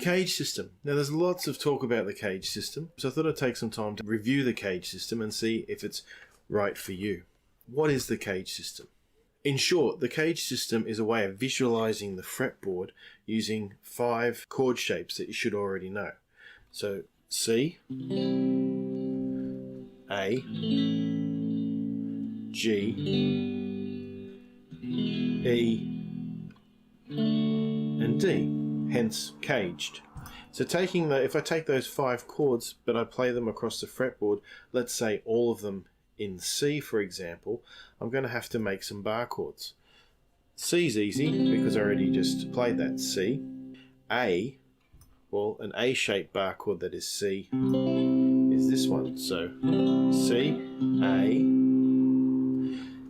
cage system. Now there's lots of talk about the cage system, so I thought I'd take some time to review the cage system and see if it's right for you. What is the cage system? In short, the cage system is a way of visualizing the fretboard using 5 chord shapes that you should already know. So C, A, G, E, and D, hence caged. So if I take those 5 chords but I play them across the fretboard, let's say all of them in C for example, I'm going to have to make some bar chords. C's easy because I already just played that C. A, well, an A-shaped bar chord that is C is this one. So C, A.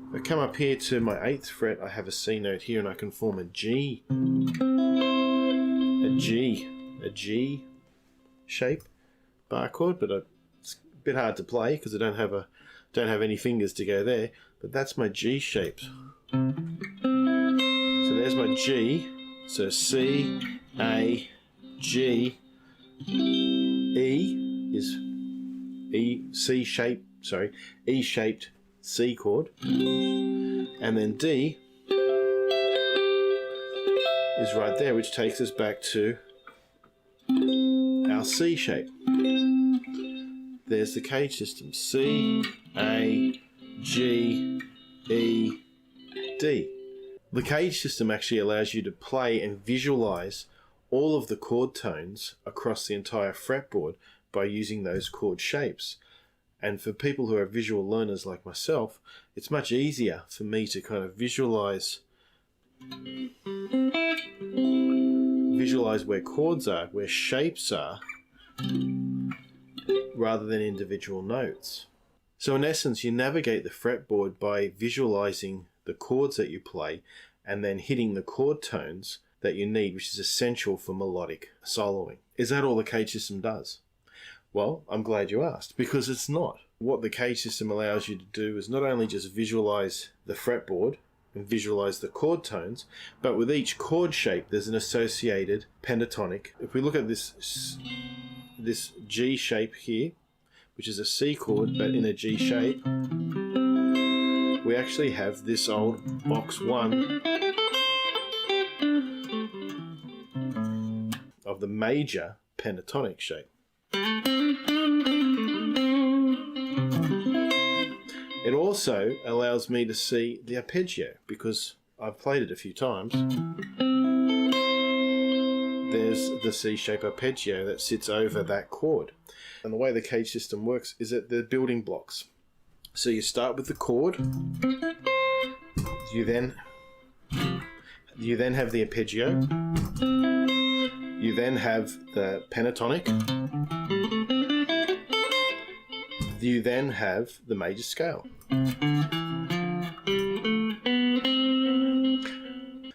If I come up here to my 8th fret, I have a C note here and I can form a G shape bar chord, but it's a bit hard to play because I don't have any fingers to go there, but that's my G shape. So there's my G. So C, A, G, E is E-shaped C chord, and then D is right there, which takes us back to our C shape. There's the cage system. C, A, G, E, D. The cage system actually allows you to play and visualize all of the chord tones across the entire fretboard by using those chord shapes. And for people who are visual learners like myself, it's much easier for me to kind of visualize where chords are, where shapes are, rather than individual notes. So in essence, you navigate the fretboard by visualizing the chords that you play and then hitting the chord tones that you need, which is essential for melodic soloing. Is that all the cage system does? Well, I'm glad you asked, because it's not. What the cage system allows you to do is not only just visualize the fretboard and visualize the chord tones, but with each chord shape there's an associated pentatonic. If we look at this G shape here, which is a C chord but in a G shape, we actually have this old box 1 of the major pentatonic shape. It also allows me to see the arpeggio, because I've played it a few times. There's the C-shape arpeggio that sits over that chord. And the way the cage system works is that they're building blocks. So you start with the chord, you then have the arpeggio, you then have the pentatonic, you then have the major scale.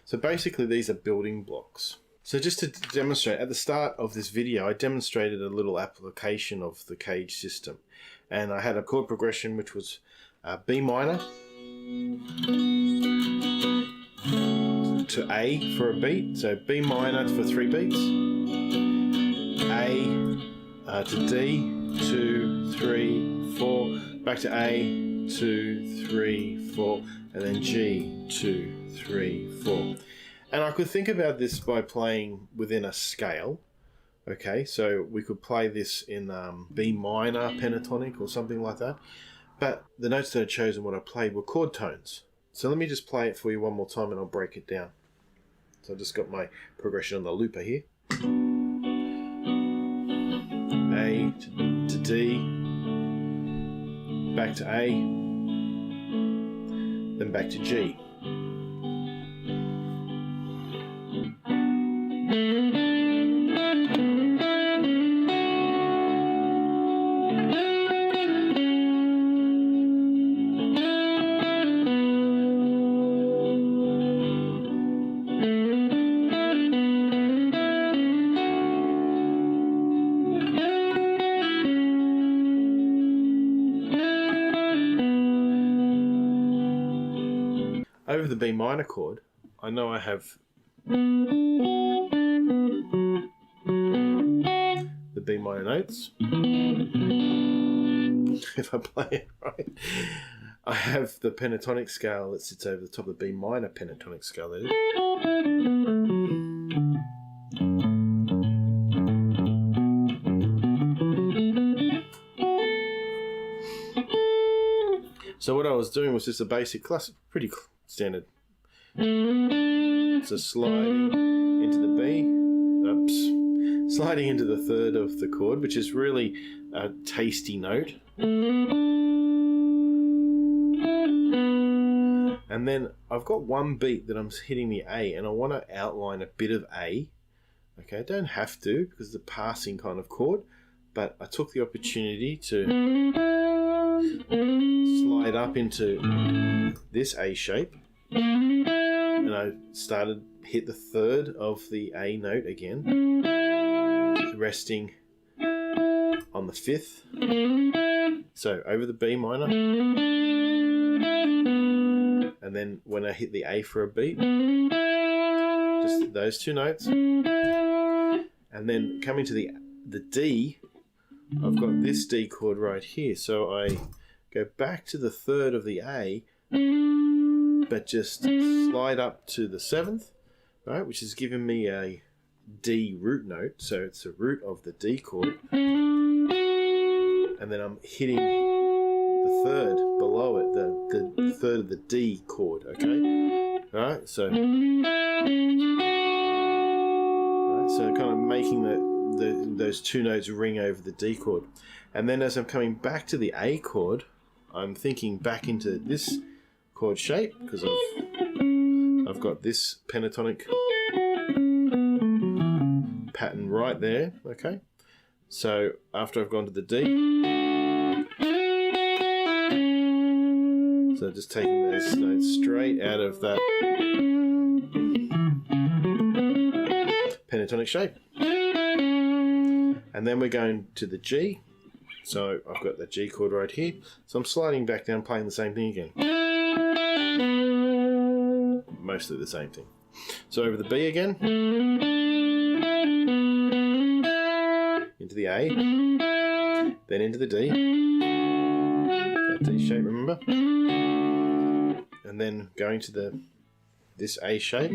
So basically these are building blocks. So just to demonstrate, at the start of this video I demonstrated a little application of the cage system, and I had a chord progression which was B minor to A for a beat, so B minor for 3 beats, A to D, 2, 3, 4, back to A, 2, 3, 4, and then G, 2, 3, 4. And I could think about this by playing within a scale. Okay, so we could play this in B minor pentatonic or something like that. But the notes that I chose and what I played were chord tones. So let me just play it for you one more time and I'll break it down. So I've just got my progression on the looper here. A to D, back to A, then back to G. Over the B minor chord, I know I have the B minor notes. If I play it right, I have the pentatonic scale that sits over the top of the B minor pentatonic scale. That is. So what I was doing was just a basic classic, pretty standard. So sliding into the B, sliding into the third of the chord, which is really a tasty note. And then I've got one beat that I'm hitting the A, and I want to outline a bit of A. Okay, I don't have to because it's a passing kind of chord, but I took the opportunity to slide up into this A shape, and I hit the third of the A note again, resting on the fifth. So over the B minor, and then when I hit the A for a beat, just those two notes, and then coming to the D, I've got this D chord right here, so I go back to the third of the A, but just slide up to the seventh, right, which is giving me a D root note, so it's the root of the D chord, and then I'm hitting the third below it, the third of the D chord, okay? Alright, so kind of making those two notes ring over the D chord. And then as I'm coming back to the A chord, I'm thinking back into this chord shape, because I've got this pentatonic pattern right there, okay? So after I've gone to the D, so just taking those notes straight out of that pentatonic shape. And then we're going to the G. So I've got the G chord right here. So I'm sliding back down, playing the same thing again. Mostly the same thing. So over the B again. Into the A. Then into the D. That D shape, remember? And then going to this A shape.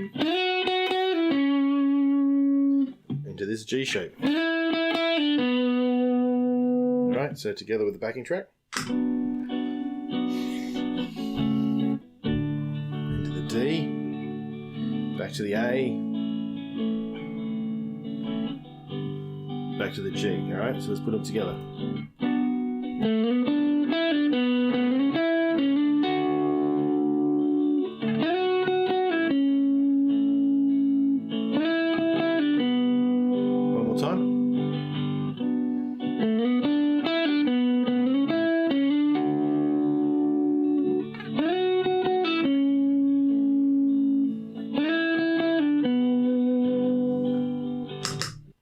Into this G shape. Alright, so together with the backing track. Into the D. Back to the A. Back to the G. Alright, so let's put them together. One more time.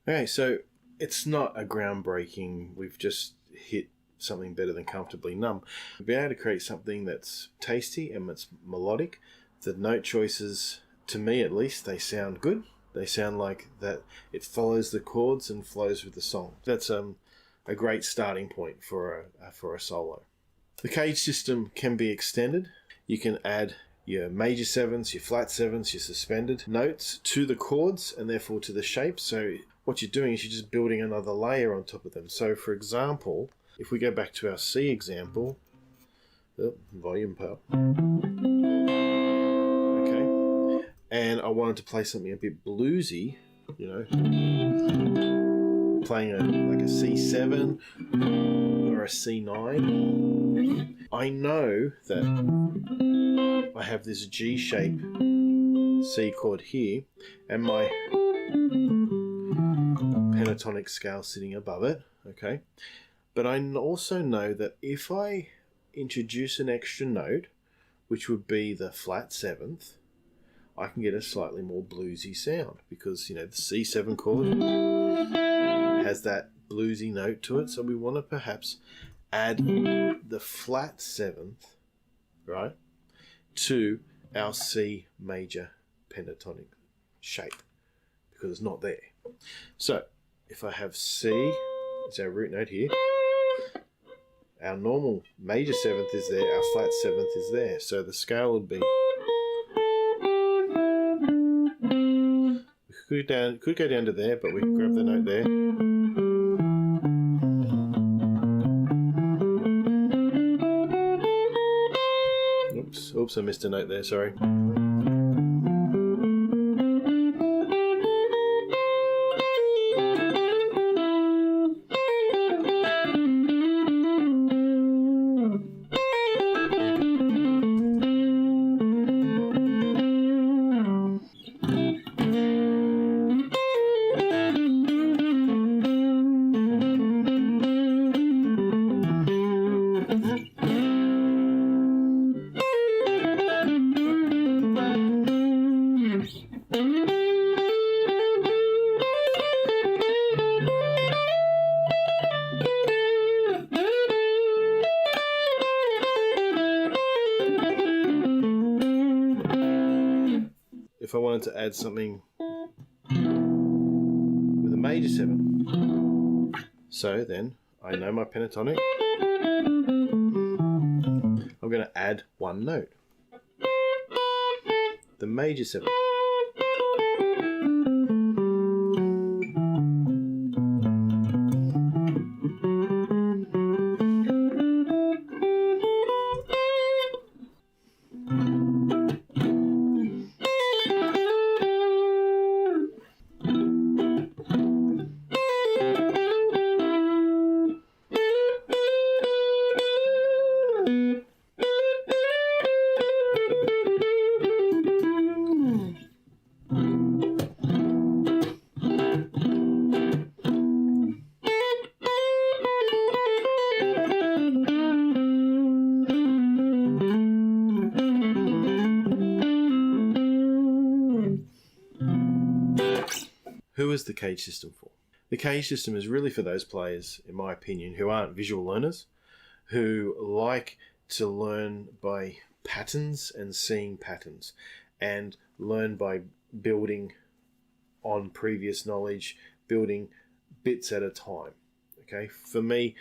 Okay, so it's not a groundbreaking, we've just hit something better than comfortably numb. We've been able to create something that's tasty and it's melodic. The note choices, to me at least, they sound good. They sound like that it follows the chords and flows with the song. That's a great starting point for a solo. The cage system can be extended. You can add your major sevens, your flat sevens, your suspended notes to the chords and therefore to the shape. So what you're doing is you're just building another layer on top of them. So for example, if we go back to our C example, volume up. Okay. And I wanted to play something a bit bluesy, you know, playing like a C7 or a C9. I know that I have this G shape C chord here and my pentatonic scale sitting above it, okay? But I also know that if I introduce an extra note, which would be the flat seventh, I can get a slightly more bluesy sound because, you know, the C7 chord has that bluesy note to it. So we want to perhaps add the flat seventh, right, to our C major pentatonic shape because it's not there. So if I have C, is our root note here. Our normal major 7th is there, our flat 7th is there. So the scale would be... We could go down to there, but we can grab the note there. Oops, I missed a note there, sorry. If I wanted to add something with a major 7. So then I know my pentatonic. I'm going to add one note. The major 7. Who is the cage system for? The cage system is really for those players, in my opinion, who aren't visual learners, who like to learn by patterns and seeing patterns, and learn by building on previous knowledge, building bits at a time. Okay, for me,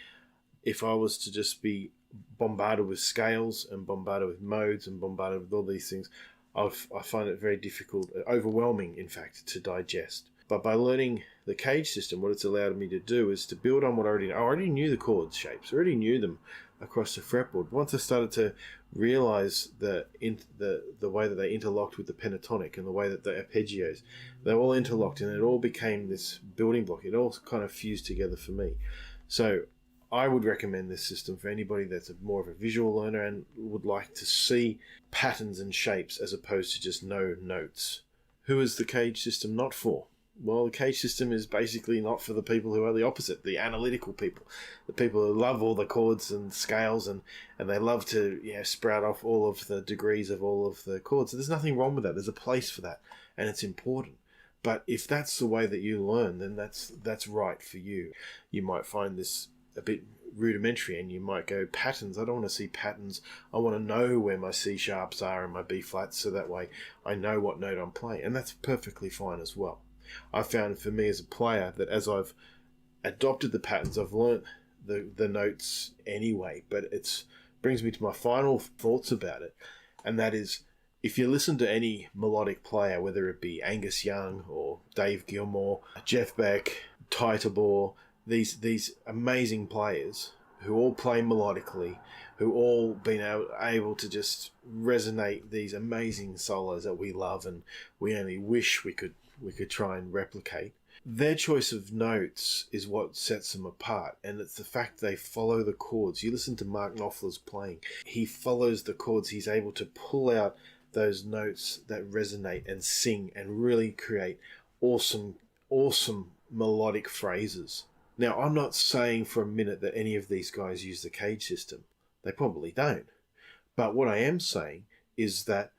if I was to just be bombarded with scales and bombarded with modes and bombarded with all these things, I find it very difficult, overwhelming, in fact, to digest. But by learning the cage system, what it's allowed me to do is to build on what I already know. I already knew the chord shapes. I already knew them across the fretboard. Once I started to realize the way that they interlocked with the pentatonic and the way that the arpeggios, they're all interlocked, and it all became this building block. It all kind of fused together for me. So I would recommend this system for anybody that's more of a visual learner and would like to see patterns and shapes as opposed to just know notes. Who is the cage system not for? Well, the cage system is basically not for the people who are the opposite, the analytical people, the people who love all the chords and scales and they love to sprout off all of the degrees of all of the chords. So there's nothing wrong with that. There's a place for that, and it's important. But if that's the way that you learn, then that's right for you. You might find this a bit rudimentary and you might go, patterns, I don't want to see patterns. I want to know where my C sharps are and my B flats, so that way I know what note I'm playing, and that's perfectly fine as well. I found for me as a player that as I've adopted the patterns, I've learnt the notes anyway, but it brings me to my final thoughts about it, and that is, if you listen to any melodic player, whether it be Angus Young or Dave Gilmour, Jeff Beck, Ty Tabor, these amazing players who all play melodically, who all been able to just resonate these amazing solos that we love and we only wish we could try and replicate. Their choice of notes is what sets them apart, and it's the fact they follow the chords. You listen to Mark Knopfler's playing. He follows the chords. He's able to pull out those notes that resonate and sing and really create awesome melodic phrases. Now, I'm not saying for a minute that any of these guys use the cage system. They probably don't. But what I am saying is that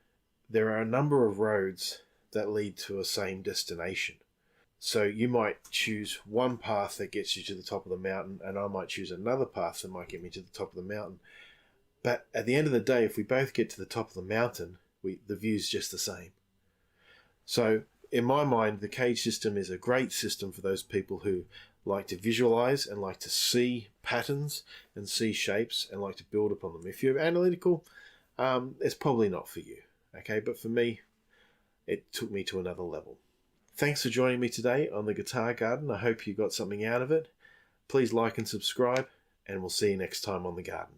there are a number of roads that lead to a same destination. So you might choose one path that gets you to the top of the mountain, and I might choose another path that might get me to the top of the mountain. But at the end of the day, if we both get to the top of the mountain, the view's just the same. So in my mind, the cage system is a great system for those people who like to visualize and like to see patterns and see shapes and like to build upon them. If you're analytical, it's probably not for you. Okay, but for me, it took me to another level. Thanks for joining me today on the Guitar Garden. I hope you got something out of it. Please like and subscribe, and we'll see you next time on the garden.